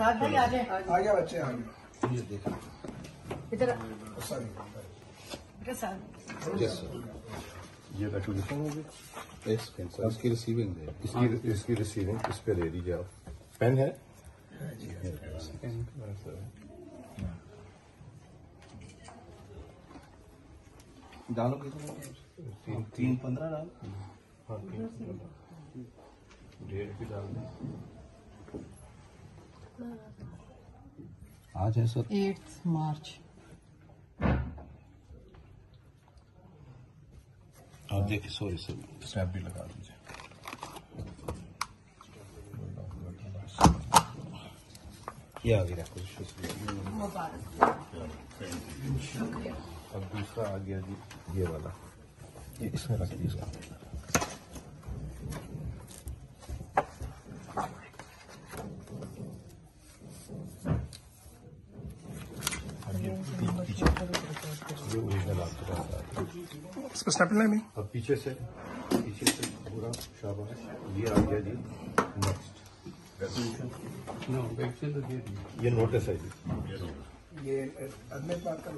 साथ भाई आ जाए। आ गया बच्चे आ गए। ये देखो इधर सॉरी बेटा साथ। यस ये रेजोल्यूशन होगी इसकी रिसीविंग है इसकी रिसीविंग इस पे दे दीजिए आप। पेन है डालो कितना 3-15 डाल। हाँ 3-15 डेट भी डाल दें। आज है सर 8 मार्च। आप देखिए सॉरी सर स्नैप भी लगा दीजिए। ये आ गया कुछ अब दूसरा आ गया जी ये वाला ये इसमें रख दीजिए। इस पर स्नैप लेनी। अब पीछे से पूरा शाबाश ये आ गया जी। नेक्स्ट नो ये नोटिस है जी। ये अदमित बात का